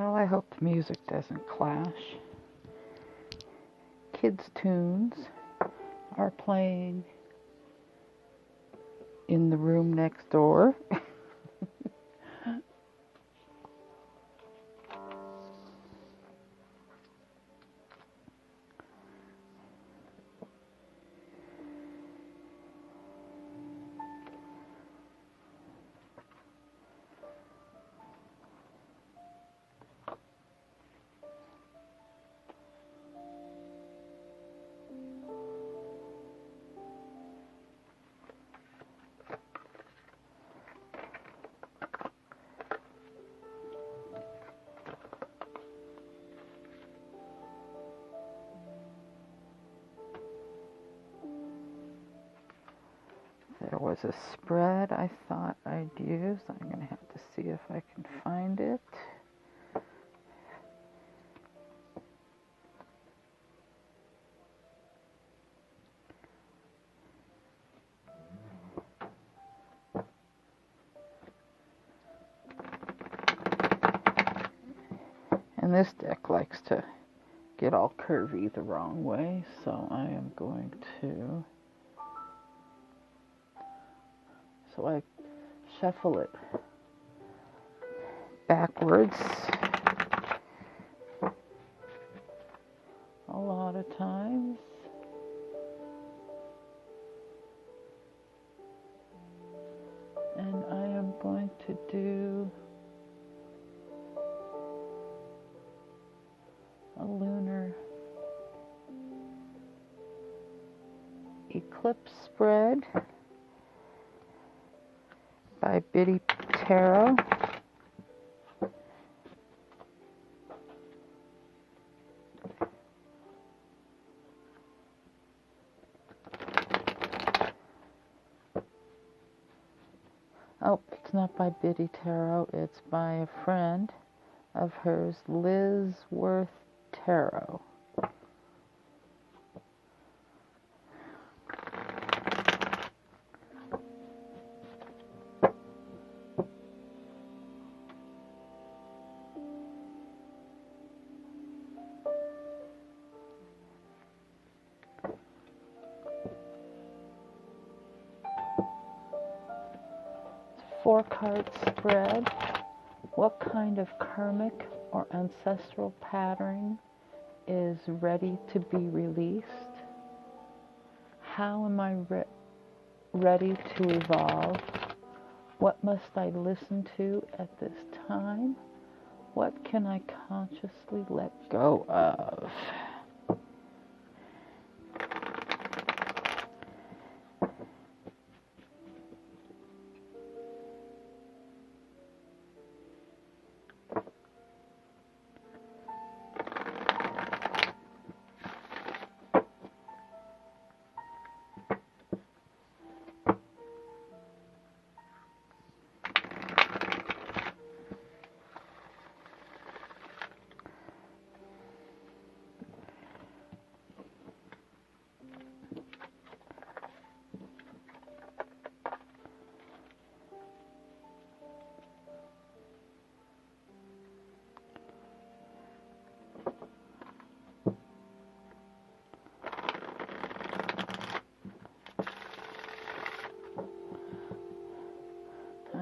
Well, I hope the music doesn't clash. Kids' tunes are playing in the room next door. There was a spread I thought I'd use. I'm going to have to see if I can find it. And this deck likes to get all curvy the wrong way, so I am going to... So I shuffle it backwards a lot of times. And I am going to do a lunar eclipse spread by BIDDY Tarot. Oh, it's not by BIDDY Tarot, it's by a friend of hers, Liz Worth Tarot. Four-card spread. What kind of karmic or ancestral pattern is ready to be released? How am I ready to evolve? What must I listen to at this time? What can I consciously let go of?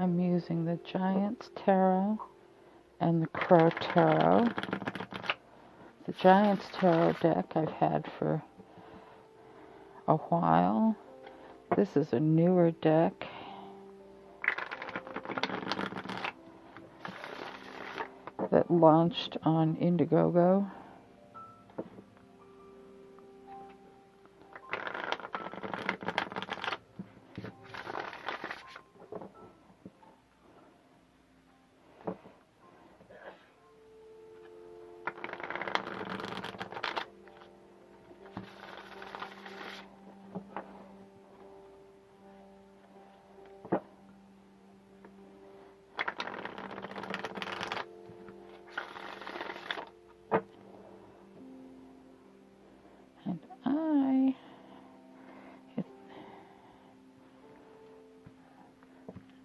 I'm using the Giant's Tarot and the Crow Tarot. The Giant's Tarot deck I've had for a while. This is a newer deck. That launched on Indiegogo.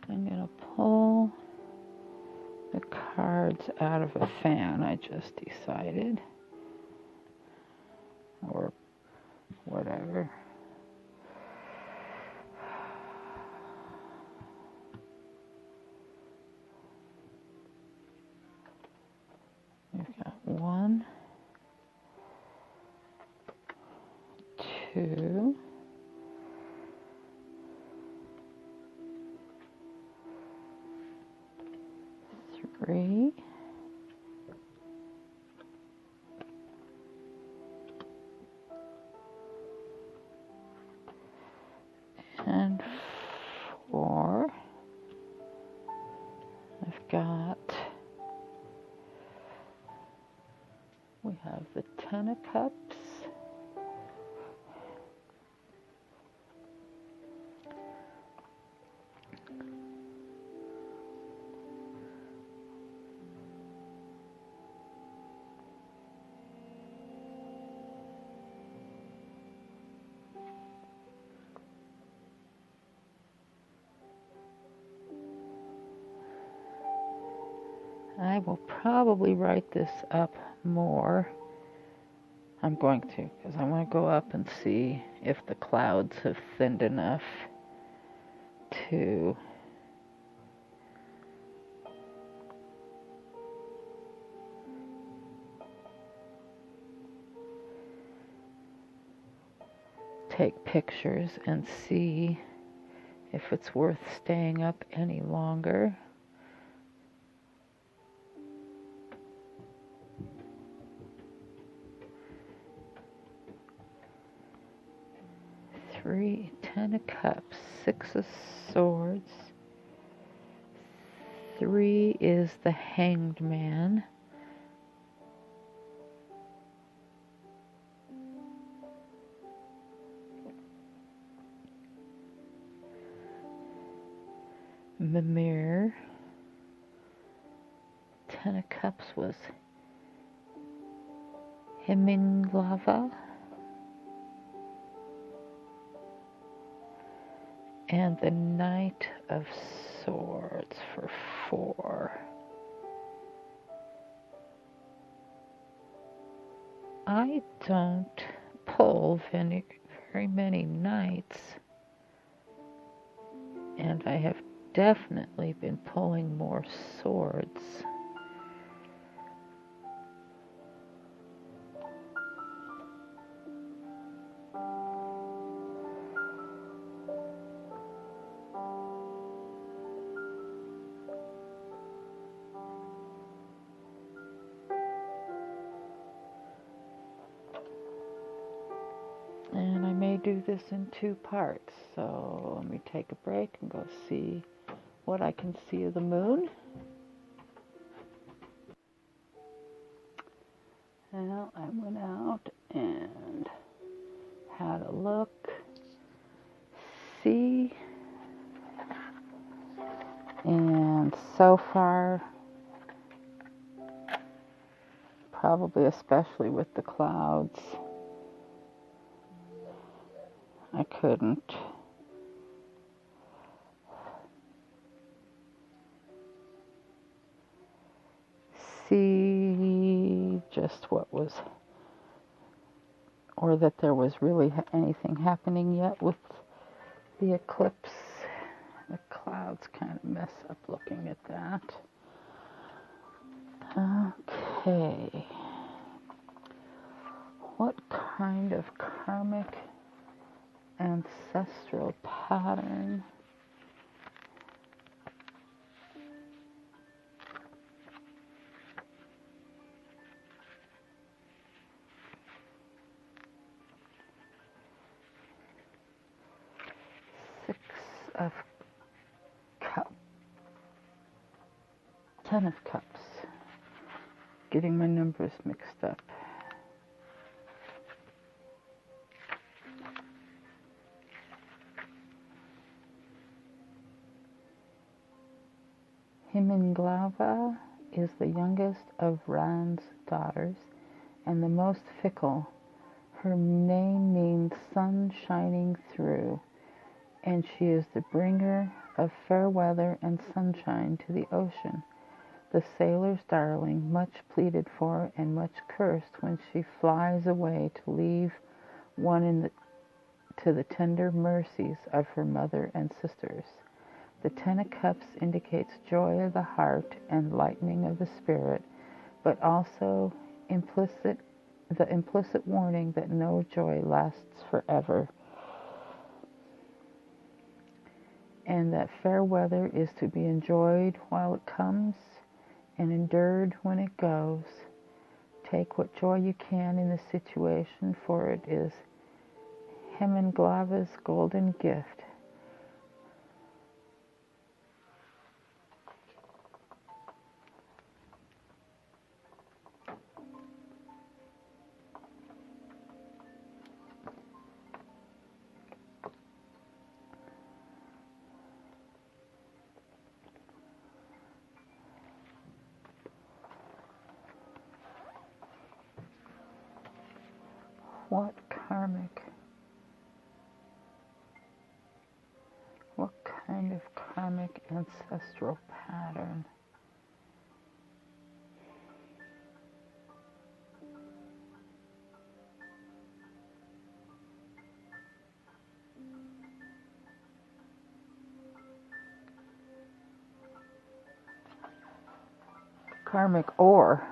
I'm going to pull the cards swords out of a fan, I just decided. Or whatever. We've got 1, 2, 3, and 4. We have the 10 of Cups. I will probably write this up more. I'm going to, because I want to go up and see if the clouds have thinned enough to take pictures and see if it's worth staying up any longer. Three, 10 of Cups, 6 of Swords. 3 is the Hanged Man. The Mirror. 10 of Cups was Himinglava. And the Knight of Swords for 4. I don't pull very many knights, and I have definitely been pulling more swords. And I may do this in 2 parts, so let me take a break and go see what I can see of the moon. Well, I went out and had a look, see, and so far, probably especially with the clouds, I couldn't see just what was, or that there was really anything happening yet with the eclipse. The clouds kind of mess up looking at that. Okay. What kind of karmic ancestral pattern Six of Cups, 10 of Cups, getting my numbers mixed up. Himinglava is the youngest of Ran's daughters and the most fickle. Her name means sun shining through, and she is the bringer of fair weather and sunshine to the ocean. The sailor's darling, much pleaded for and much cursed when she flies away to leave one to the tender mercies of her mother and sisters. The Ten of Cups indicates joy of the heart and lightening of the spirit, but also the implicit warning that no joy lasts forever, and that fair weather is to be enjoyed while it comes and endured when it goes. Take what joy you can in the situation, for it is Hemenglava's golden gift. What kind of karmic ancestral pattern? Karmic or,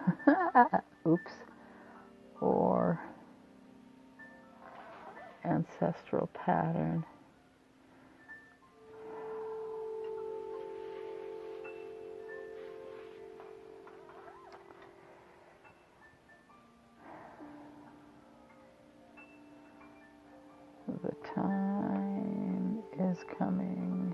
oops, or ancestral pattern. The time is coming.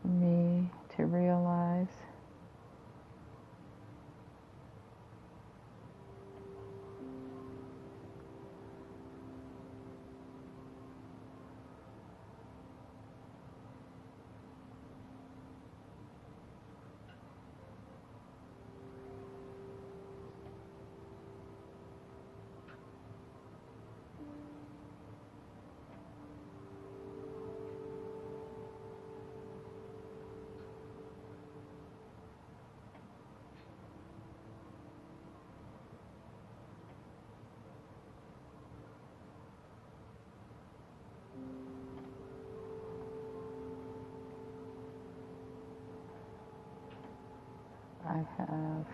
For me to realize I have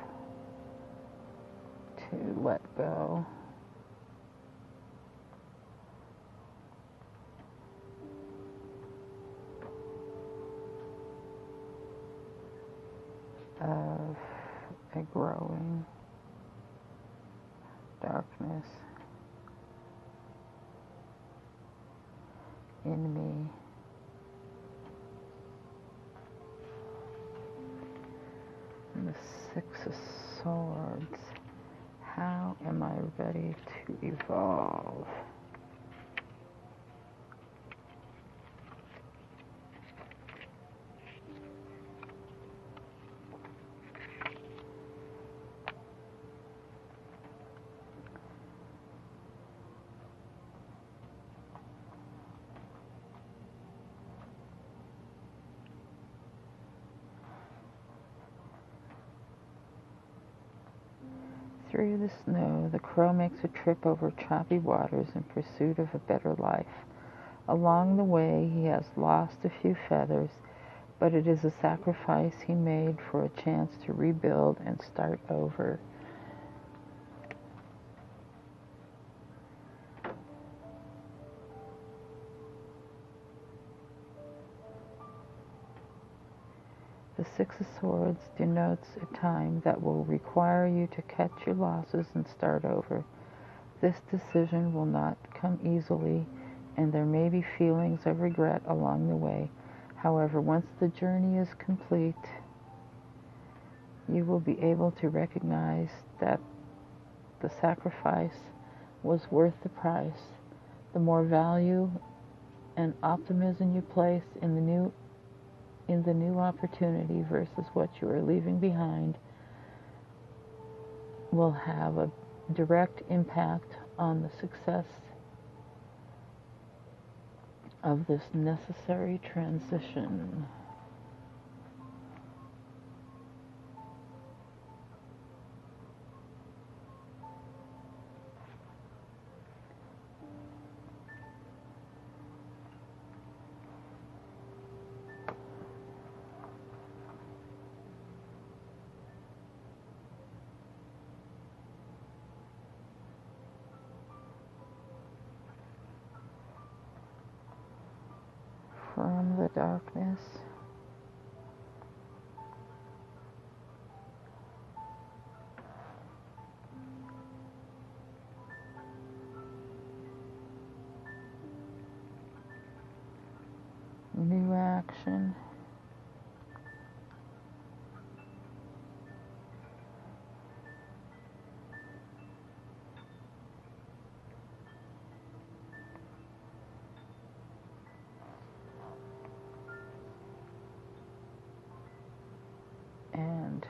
to let go of a growing darkness in me. And the Six of Swords. How am I ready to evolve? Through the snow, the crow makes a trip over choppy waters in pursuit of a better life. Along the way, he has lost a few feathers, but it is a sacrifice he made for a chance to rebuild and start over. The Six of Swords denotes a time that will require you to cut your losses and start over. This decision will not come easily, and there may be feelings of regret along the way. However, once the journey is complete, you will be able to recognize that the sacrifice was worth the price. The more value and optimism you place in the new opportunity versus what you are leaving behind will have a direct impact on the success of this necessary transition. From the darkness, new action, and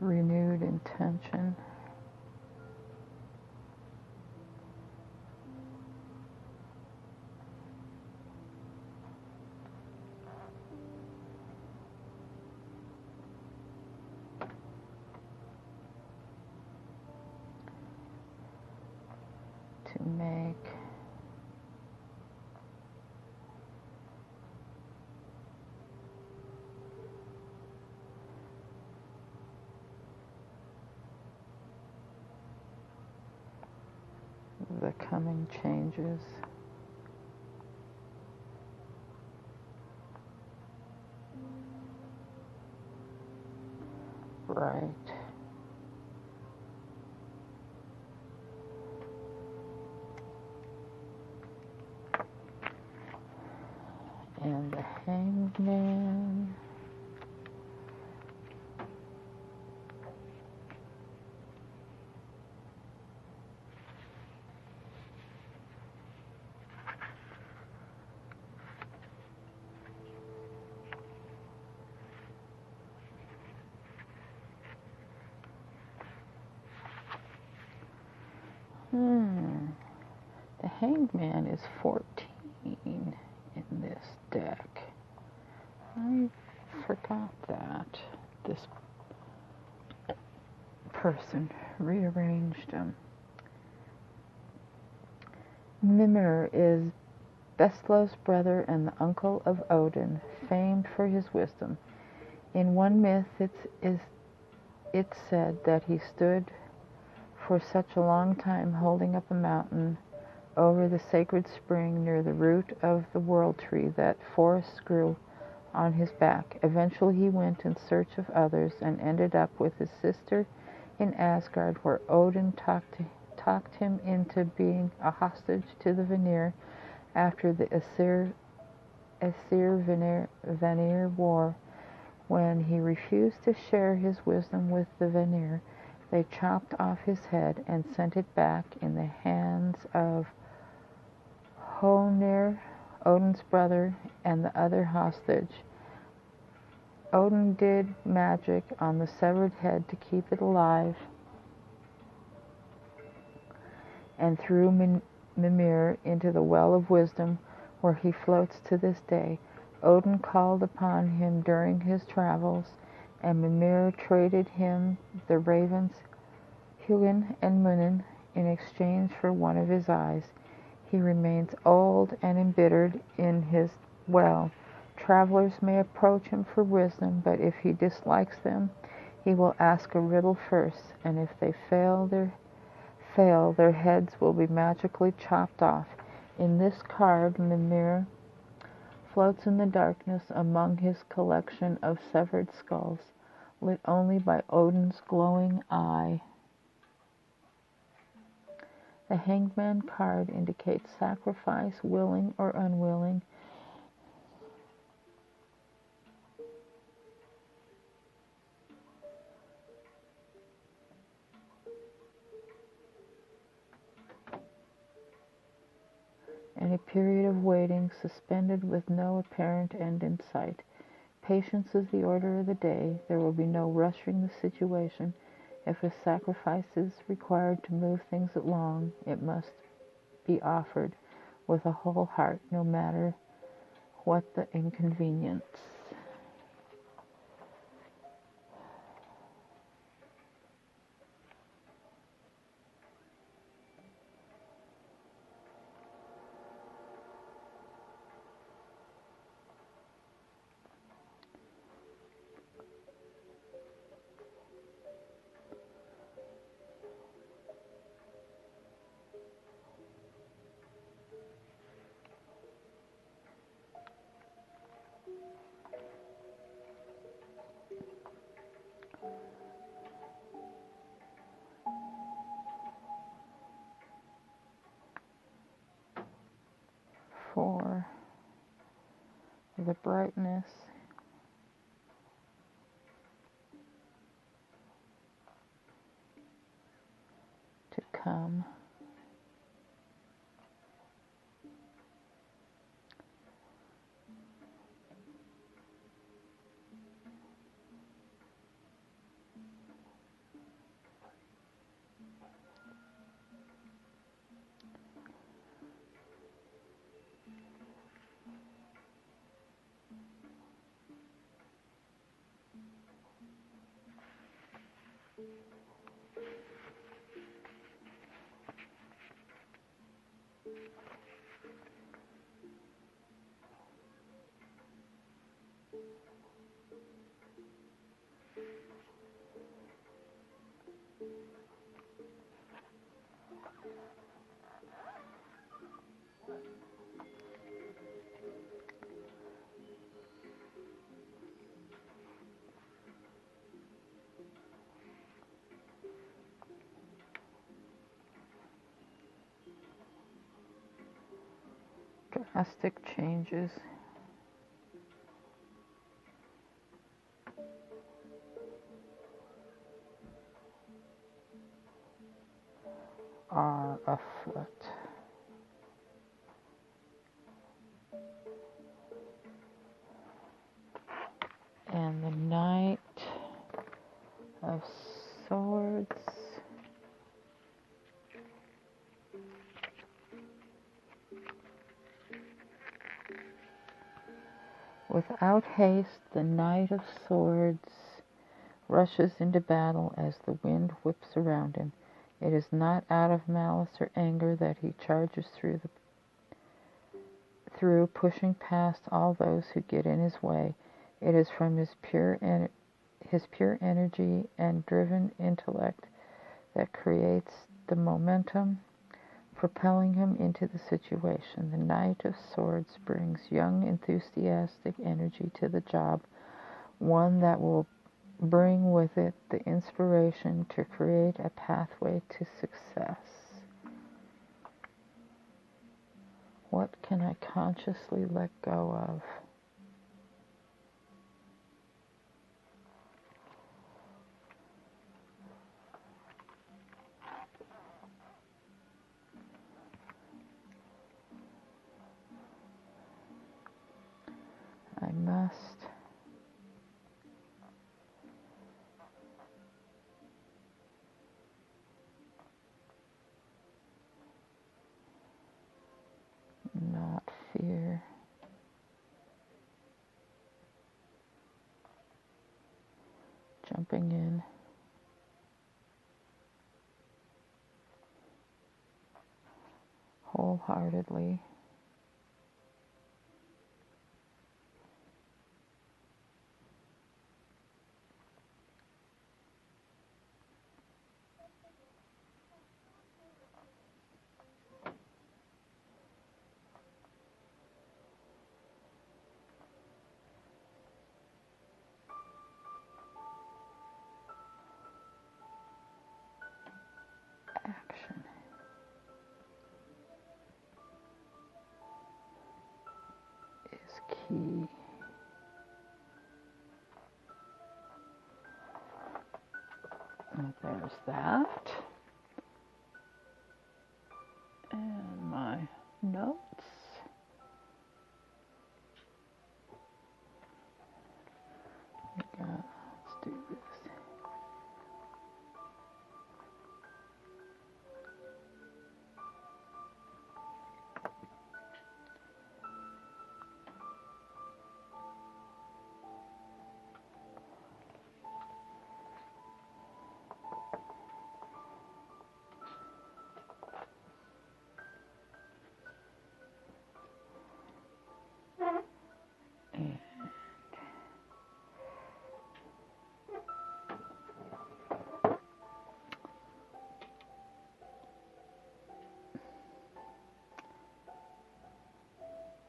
renewed intention. To make the coming changes right. And the Hanged Man. The Hanged Man is 14 in this deck. I forgot that. This person rearranged them. Mimir is Bestlo's brother and the uncle of Odin, famed for his wisdom. In one myth, it's said that he stood for such a long time holding up a mountain over the sacred spring near the root of the world tree that forests grew on his back. Eventually he went in search of others and ended up with his sister in Asgard, where Odin talked him into being a hostage to the Vanir after the Aesir-Vanir war. When he refused to share his wisdom with the Vanir, they chopped off his head and sent it back in the hands of Honir, Odin's brother, and the other hostage. Odin did magic on the severed head to keep it alive and threw Mimir into the well of wisdom, where he floats to this day. Odin called upon him during his travels, and Mimir traded him the ravens Hugin and Munin in exchange for one of his eyes. He remains old and embittered in his well. Travelers may approach him for wisdom, but if he dislikes them, he will ask a riddle first, and if they fail, their heads will be magically chopped off. In this card, Mimir floats in the darkness among his collection of severed skulls, lit only by Odin's glowing eye. The Hanged Man card indicates sacrifice, willing or unwilling. And a period of waiting, suspended with no apparent end in sight. Patience is the order of the day. There will be no rushing the situation. If a sacrifice is required to move things along, it must be offered with a whole heart, no matter what the inconvenience. For the brightness to come. Drastic changes are afoot. And the Knight of Swords without haste, the Knight of Swords rushes into battle as the wind whips around him. It is not out of malice or anger that he charges through, pushing past all those who get in his way. It is from his pure energy and driven intellect that creates the momentum propelling him into the situation. The Knight of Swords brings young, enthusiastic energy to the job, one that will bring with it the inspiration to create a pathway to success. What can I consciously let go of? I must not fear jumping in wholeheartedly. Action. Is key. And there's that. And my notes. Let's do this.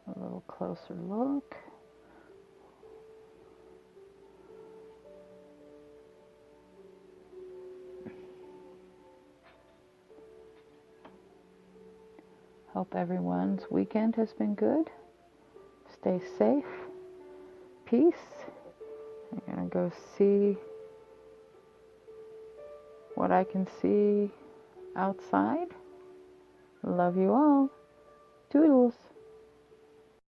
A little closer look. Hope everyone's weekend has been good. Stay safe. Peace. I'm going to go see what I can see outside. Love you all. Toodles.